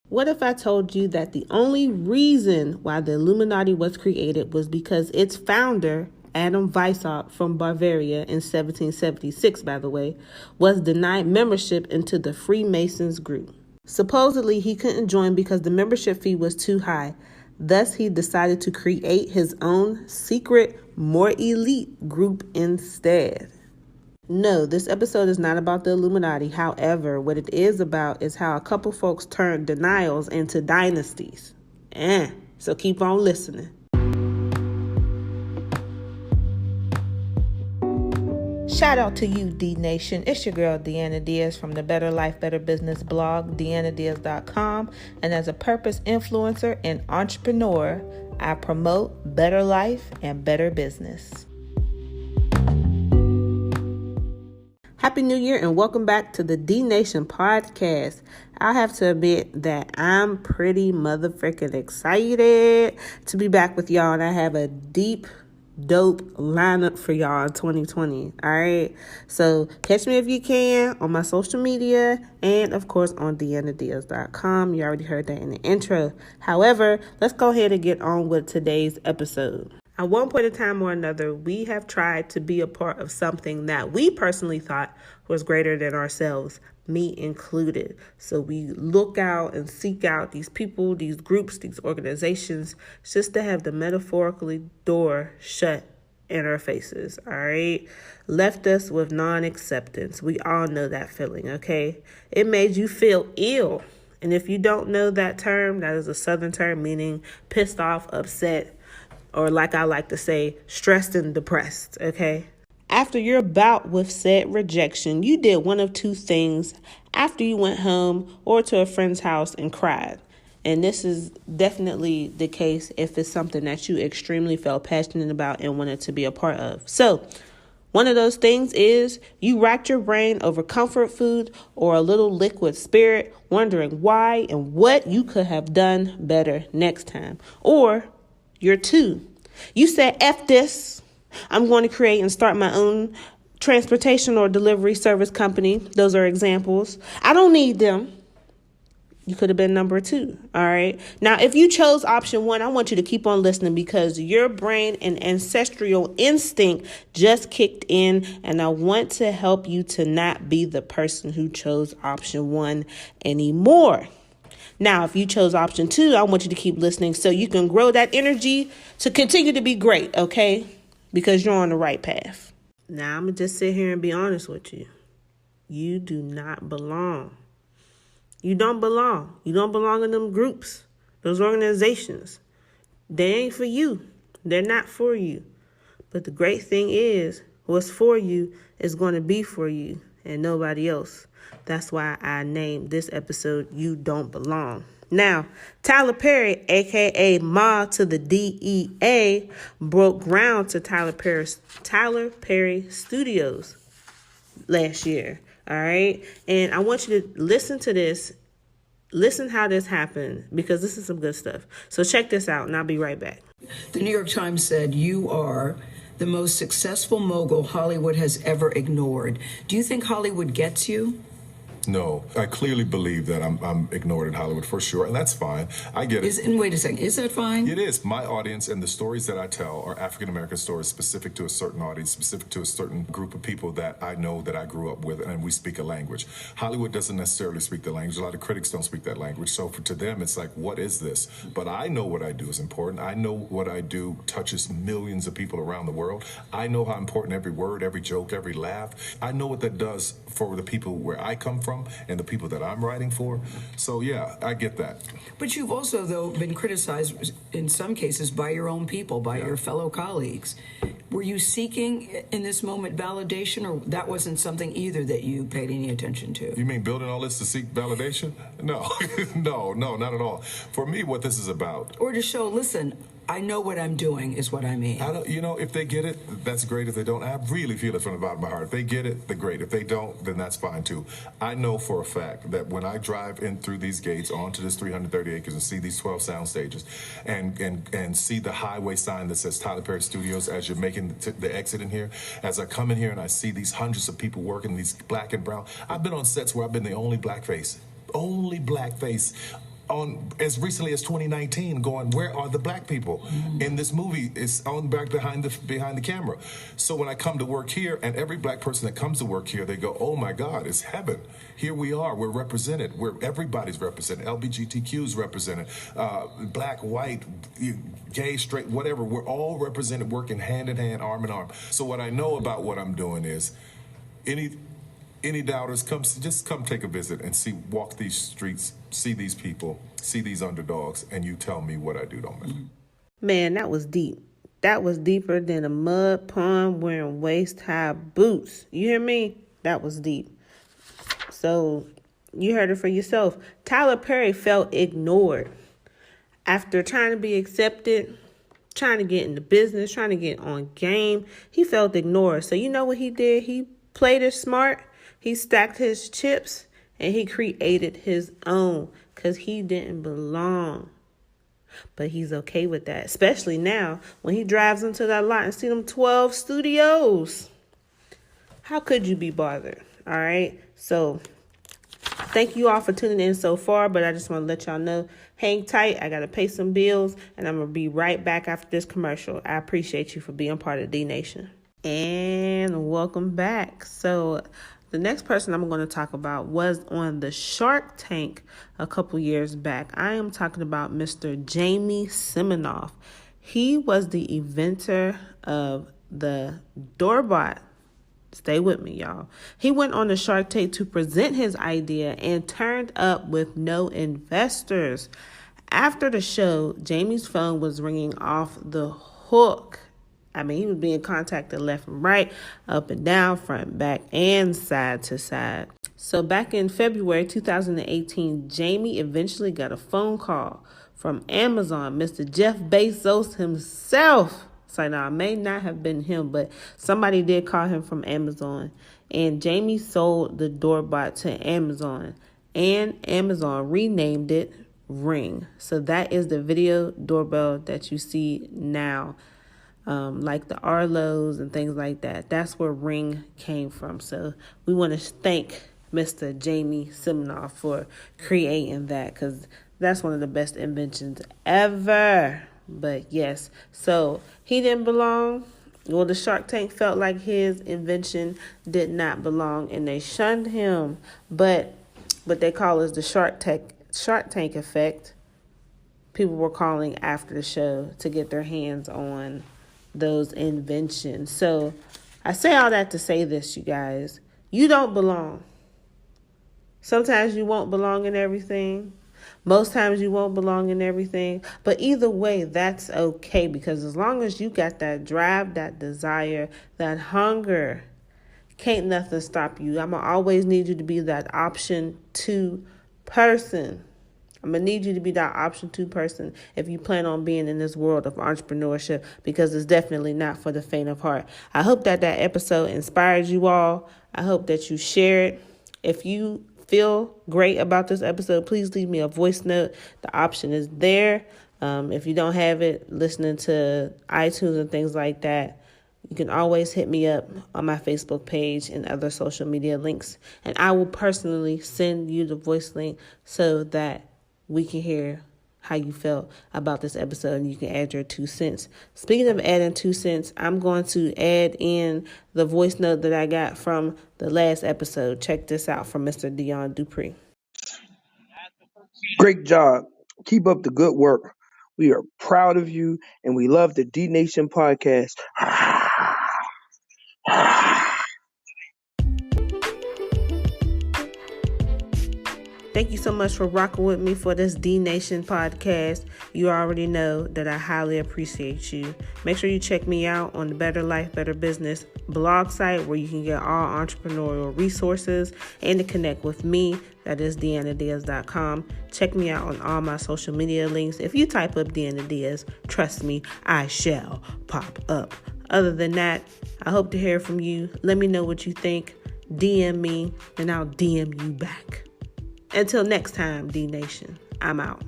What if I told you that the only reason why the Illuminati was created was because its founder, Adam Weishaupt from Bavaria in 1776, by the way, was denied membership into the Freemasons group. Supposedly, he couldn't join because the membership fee was too high. Thus, he decided to create his own secret, more elite group instead. No, this episode is not about the Illuminati. However, what it is about is how a couple folks turned denials into dynasties. So keep on listening. Shout out to you, D Nation. It's your girl, Deanna Diaz from the Better Life, Better Business blog, DeannaDiaz.com. And as a purpose influencer and entrepreneur, I promote better life and better business. Happy New Year and welcome back to the D Nation podcast. I have to admit that I'm pretty motherfucking excited to be back with y'all, and I have a deep, dope lineup for y'all in 2020. All right, so catch me if you can on my social media and of course on DeannaDiaz.com. You already heard that in the intro. However, let's go ahead and get on with today's episode. At one point in time or another, we have tried to be a part of something that we personally thought was greater than ourselves, me included. So we look out and seek out these people, these groups, these organizations, just to have the metaphorically door shut in our faces, all right? Left us with non-acceptance. We all know that feeling, okay? It made you feel ill. And if you don't know that term, that is a Southern term meaning pissed off, upset, or like I like to say, stressed and depressed, okay? After your bout with said rejection, you did one of two things after you went home or to a friend's house and cried. And this is definitely the case if it's something that you extremely felt passionate about and wanted to be a part of. So, one of those things is you racked your brain over comfort food or a little liquid spirit, wondering why and what you could have done better next time. Or you're two. You said, F this. I'm going to create and start my own transportation or delivery service company. Those are examples. I don't need them. You could have been number two. All right. Now, if you chose option one, I want you to keep on listening because your brain and ancestral instinct just kicked in. And I want to help you to not be the person who chose option one anymore. Now, if you chose option two, I want you to keep listening so you can grow that energy to continue to be great, okay? Because you're on the right path. Now, I'm going to just sit here and be honest with you. You do not belong. You don't belong. You don't belong in them groups, those organizations. They ain't for you. They're not for you. But the great thing is, what's for you is going to be for you and nobody else. That's why I named this episode, You Don't Belong. Now, Tyler Perry, a.k.a. Ma to the DEA, broke ground to Tyler Perry Studios last year. All right? And I want you to listen to this. Listen how this happened, because this is some good stuff. So check this out, and I'll be right back. The New York Times said you are the most successful mogul Hollywood has ever ignored. Do you think Hollywood gets you? No, I clearly believe that I'm ignored in Hollywood for sure, and that's fine. I get it. And wait a second, is that fine? It is. My audience and the stories that I tell are African-American stories specific to a certain audience, specific to a certain group of people that I know that I grew up with, and we speak a language. Hollywood doesn't necessarily speak the language. A lot of critics don't speak that language, so to them it's like, what is this? But I know what I do is important. I know what I do touches millions of people around the world. I know how important every word, every joke, every laugh. I know what that does for the people where I come from and the people that I'm writing for. So yeah, I get that. But you've also, though, been criticized in some cases by your own people, by your fellow colleagues. Were you seeking in this moment validation, or that wasn't something either that you paid any attention to? You mean building all this to seek validation? No, no, not at all. For me, what this is about. Or to show, listen, I know what I'm doing is what I mean. If they get it, that's great. If they don't, I really feel it from the bottom of my heart. If they get it, they're great. If they don't, then that's fine too. I know for a fact that when I drive in through these gates onto this 330 acres and see these 12 sound stages and see the highway sign that says Tyler Perry Studios as you're making the exit in here, as I come in here and I see these hundreds of people working, these black and brown. I've been on sets where I've been the only black face on as recently as 2019 going, where are the black people in this movie? It's on back behind the camera. So when I come to work here, and every black person that comes to work here, they go, oh my God, it's heaven. Here we are, we're represented, everybody's represented, LGBTQ's represented, black, white, gay, straight, whatever, we're all represented, working hand in hand, arm in arm. So what I know about what I'm doing is, any doubters, just come take a visit and walk these streets, see these people, see these underdogs, and you tell me what I do don't matter. Man, that was deep. That was deeper than a mud pond wearing waist-high boots. You hear me? That was deep. So you heard it for yourself. Tyler Perry felt ignored. After trying to be accepted, trying to get into business, trying to get on game, he felt ignored. So you know what he did? He played it smart. He stacked his chips and he created his own because he didn't belong. But he's okay with that, especially now when he drives into that lot and see them 12 studios. How could you be bothered? All right. So thank you all for tuning in so far, but I just want to let y'all know, hang tight. I got to pay some bills and I'm going to be right back after this commercial. I appreciate you for being part of D Nation. And welcome back. So the next person I'm going to talk about was on the Shark Tank a couple years back. I am talking about Mr. Jamie Siminoff. He was the inventor of the Doorbot. Stay with me, y'all. He went on the Shark Tank to present his idea and turned up with no investors. After the show, Jamie's phone was ringing off the hook. I mean, he was being contacted left and right, up and down, front, back, and side to side. So back in February 2018, Jamie eventually got a phone call from Amazon, Mr. Jeff Bezos himself. So now, it may not have been him, but somebody did call him from Amazon. And Jamie sold the Doorbot to Amazon. And Amazon renamed it Ring. So that is the video doorbell that you see now. Like the Arlo's and things like that. That's where Ring came from. So we want to thank Mr. Jamie Siminoff for creating that, because that's one of the best inventions ever. But yes, so he didn't belong. Well, the Shark Tank felt like his invention did not belong and they shunned him. But what they call is the Shark Tank effect. People were calling after the show to get their hands on those inventions. So I say all that to say this, you guys. You don't belong. Sometimes you won't belong in everything. Most times you won't belong in everything. But either way, that's okay, because as long as you got that drive, that desire, that hunger, can't nothing stop you. I'm going to always need you to be that option 2 person. I'm going to need you to be that option 2 person if you plan on being in this world of entrepreneurship, because it's definitely not for the faint of heart. I hope that episode inspires you all. I hope that you share it. If you feel great about this episode, please leave me a voice note. The option is there. If you don't have it, listening to iTunes and things like that, you can always hit me up on my Facebook page and other social media links, and I will personally send you the voice link so that we can hear how you felt about this episode and you can add your 2 cents. Speaking of adding 2 cents, I'm going to add in the voice note that I got from the last episode. Check this out from Mr. Dion Dupree. Great job. Keep up the good work. We are proud of you and we love the D Nation podcast. Thank you so much for rocking with me for this D Nation podcast. You already know that I highly appreciate you. Make sure you check me out on the Better Life, Better Business blog site, where you can get all entrepreneurial resources and to connect with me. That is DeannaDiaz.com. Check me out on all my social media links. If you type up Deanna Diaz, trust me, I shall pop up. Other than that, I hope to hear from you. Let me know what you think. DM me and I'll DM you back. Until next time, D Nation, I'm out.